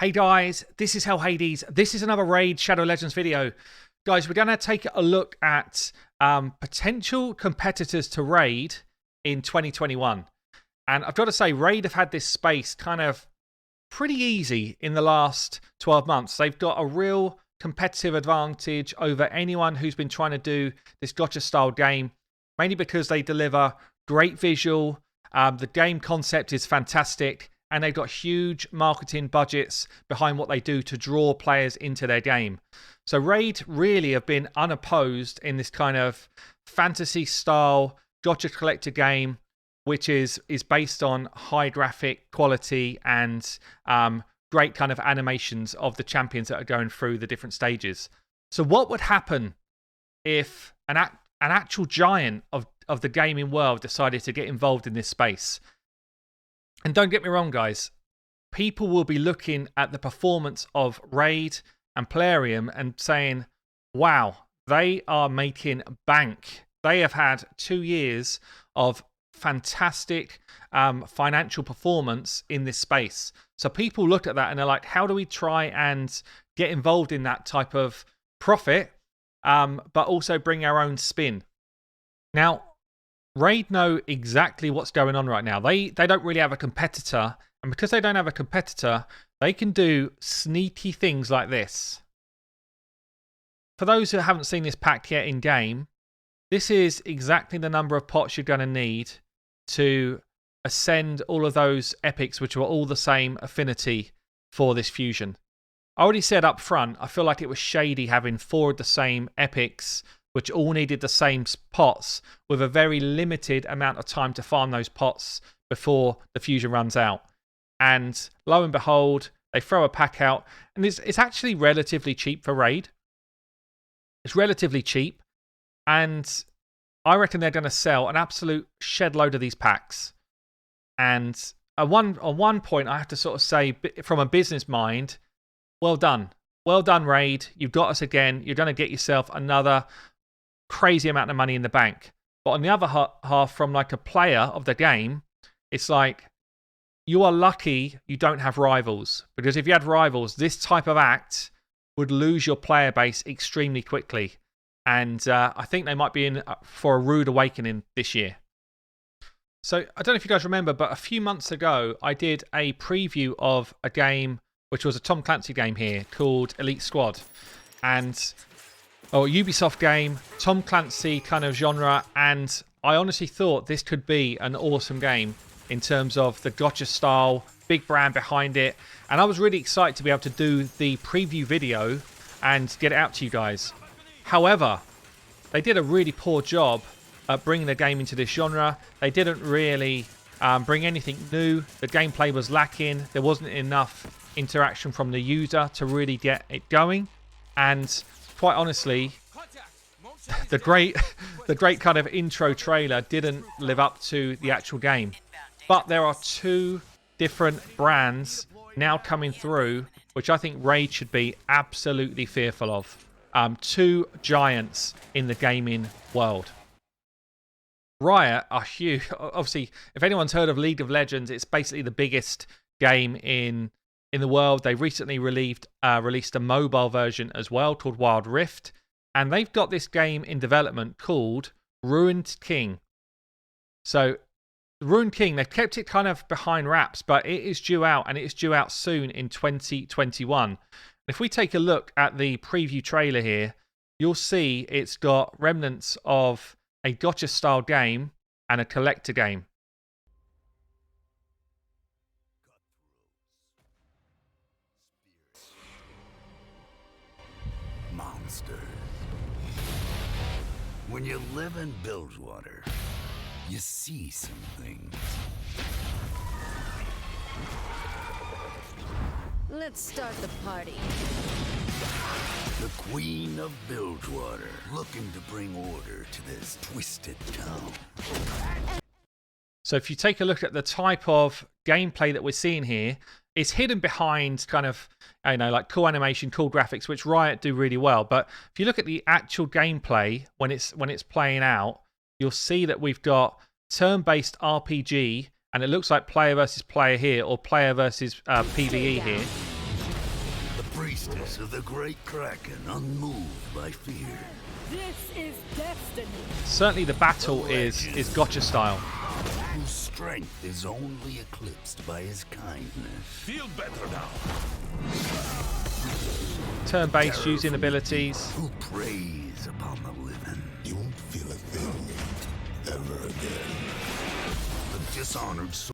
Hey guys, this is Hell Hades. This is another Raid Shadow Legends video. Guys, we're going to take a look at potential competitors to Raid in 2021. And I've got to say, Raid have had this space kind of pretty easy in the last 12 months. They've got a real competitive advantage over anyone who's been trying to do this Gacha style game, mainly because they deliver great visual. The game concept is fantastic. And they've got huge marketing budgets behind what they do to draw players into their game. So Raid really have been unopposed in this kind of fantasy style Gacha collector game, which is based on high graphic quality and great kind of animations of the champions that are going through the different stages. So what would happen if an actual giant of the gaming world decided to get involved in this space? And don't get me wrong, guys, people will be looking at the performance of Raid and Plarium and saying, wow, they are making bank. They have had 2 years of fantastic financial performance in this space. So people look at that and they're like, how do we try and get involved in that type of profit, but also bring our own spin? Now, Raid know exactly what's going on right now. They don't really have a competitor, and because they don't have a competitor, they can do sneaky things like this. For those who haven't seen this pack yet in game, this is exactly the number of pots you're going to need to ascend all of those epics, which are all the same affinity for this fusion. I already said up front, I feel like it was shady having 4 of the same epics, which all needed the same pots with a very limited amount of time to farm those pots before the fusion runs out. And lo and behold, they throw a pack out, and it's actually relatively cheap for Raid. It's relatively cheap, and I reckon they're going to sell an absolute shed load of these packs. And at one point, I have to sort of say, from a business mind, well done. Well done, Raid. You've got us again. You're going to get yourself another crazy amount of money in the bank. But on the other half, from like a player of the game, it's like you are lucky you don't have rivals, because if you had rivals, this type of act would lose your player base extremely quickly. And I think they might be in for a rude awakening this year. So I don't know if you guys remember, but a few months ago I did a preview of a game which was a Tom Clancy game here called Elite Squad. And Ubisoft game, Tom Clancy kind of genre, and I honestly thought this could be an awesome game in terms of the Gacha style, big brand behind it, and I was really excited to be able to do the preview video and get it out to you guys. However, they did a really poor job at bringing the game into this genre. They didn't really bring anything new. The gameplay was lacking. There wasn't enough interaction from the user to really get it going, and quite honestly, the great kind of intro trailer didn't live up to the actual game. But there are 2 different brands now coming through, which I think Raid should be absolutely fearful of. 2 giants in the gaming world. Riot are huge. Obviously, if anyone's heard of League of Legends, it's basically the biggest game in the world. They recently released a mobile version as well called Wild Rift. And they've got this game in development called Ruined King. So, Ruined King, they've kept it kind of behind wraps, but it is due out, and it is due out soon in 2021. If we take a look at the preview trailer here, you'll see it's got remnants of a Gacha style game and a collector game. Monsters. When you live in Bilgewater, you see some things. Let's start the party. The Queen of Bilgewater, looking to bring order to this twisted town. So if you take a look at the type of gameplay that we're seeing here, it's hidden behind kind of, like cool animation, cool graphics, which Riot do really well. But if you look at the actual gameplay when it's playing out, you'll see that we've got turn-based RPG, and it looks like player versus player here, or player versus PvE here. priestess of the great Kraken, unmoved by fear. This is destiny. Certainly the battle is Gacha style. Whose strength is only eclipsed by his kindness. Feel better now. Turn-based, using abilities. Who preys upon the living. You won't feel a thing ever again. The dishonored soul.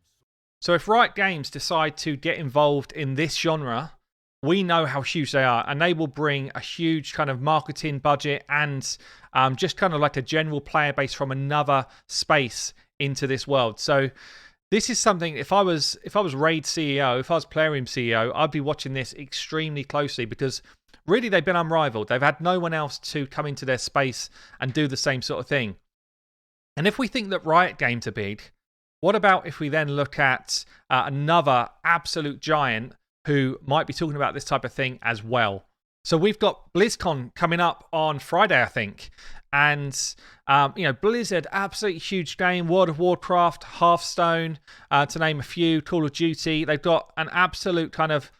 So if Riot Games decide to get involved in this genre, we know how huge they are, and they will bring a huge kind of marketing budget and just kind of like a general player base from another space into this world. So this is something, if I was Raid CEO, if I was Plarium CEO, I'd be watching this extremely closely, because really they've been unrivaled. They've had no one else to come into their space and do the same sort of thing. And if we think that Riot Games are big, what about if we then look at another absolute giant who might be talking about this type of thing as well? So we've got BlizzCon coming up on Friday, I think. And, Blizzard, absolutely huge game. World of Warcraft, Hearthstone, to name a few, Call of Duty. They've got an absolute kind of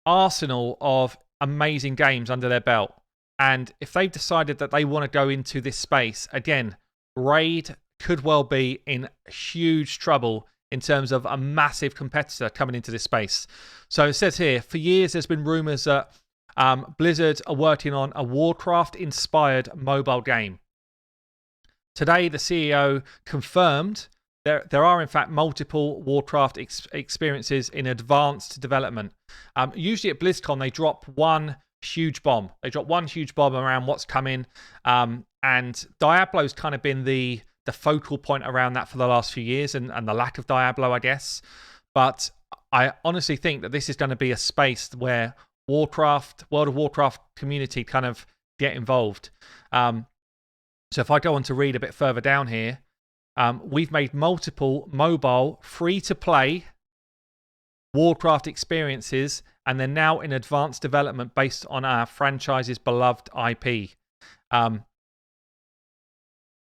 arsenal of amazing games under their belt. And if they've decided that they want to go into this space, again, Raid could well be in huge trouble in terms of a massive competitor coming into this space. So it says here, for years there's been rumours that Blizzard are working on a Warcraft-inspired mobile game. Today, the CEO confirmed there are in fact multiple Warcraft experiences in advanced development. Usually at BlizzCon, they drop one huge bomb. They drop one huge bomb around what's coming, and Diablo's kind of been the focal point around that for the last few years, and the lack of Diablo, I guess. But I honestly think that this is going to be a space where World of Warcraft community kind of get involved. So if I go on to read a bit further down here, we've made multiple mobile free-to-play Warcraft experiences, and they're now in advanced development based on our franchise's beloved IP.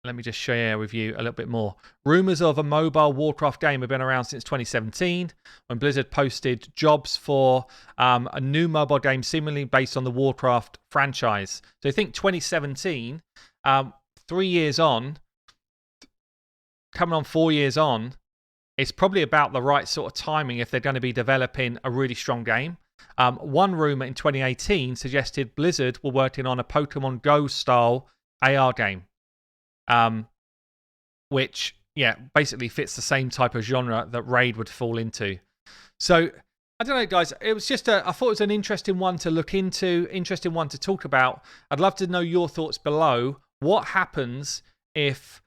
Let me just share with you a little bit more. Rumours of a mobile Warcraft game have been around since 2017, when Blizzard posted jobs for a new mobile game seemingly based on the Warcraft franchise. So I think 2017, 3 years on, coming on 4 years on, it's probably about the right sort of timing if they're going to be developing a really strong game. One rumour in 2018 suggested Blizzard were working on a Pokemon Go style AR game. Which, basically fits the same type of genre that Raid would fall into. So, I don't know, guys. It was just I thought it was an interesting one to look into, interesting one to talk about. I'd love to know your thoughts below. What happens if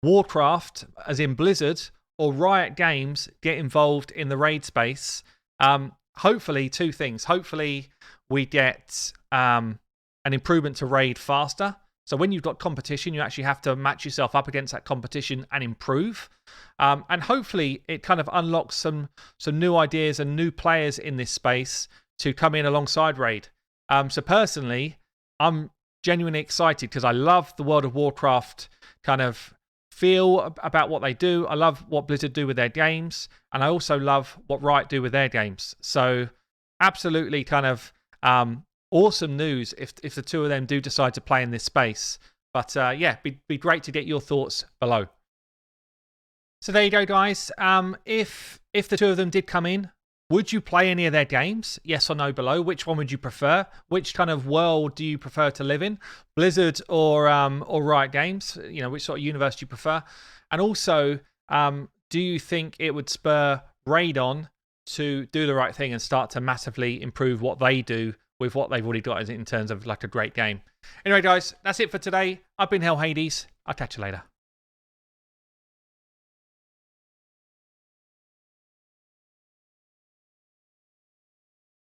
Warcraft, as in Blizzard, or Riot Games get involved in the Raid space? Hopefully, two things. Hopefully, we get an improvement to Raid faster. So when you've got competition, you actually have to match yourself up against that competition and improve. And hopefully it kind of unlocks some new ideas and new players in this space to come in alongside Raid. So personally, I'm genuinely excited because I love the World of Warcraft kind of feel about what they do. I love what Blizzard do with their games. And I also love what Riot do with their games. So absolutely kind of awesome news if the two of them do decide to play in this space. But be great to get your thoughts below. So there you go, guys. If the two of them did come in, would you play any of their games? Yes or no below. Which one would you prefer? Which kind of world do you prefer to live in? Blizzard or Riot Games? Which sort of universe do you prefer? And also, do you think it would spur Raid on to do the right thing and start to massively improve what they do with what they've already got in terms of like a great game? Anyway, guys, that's it for today. I've been Hell Hades. I'll catch you later.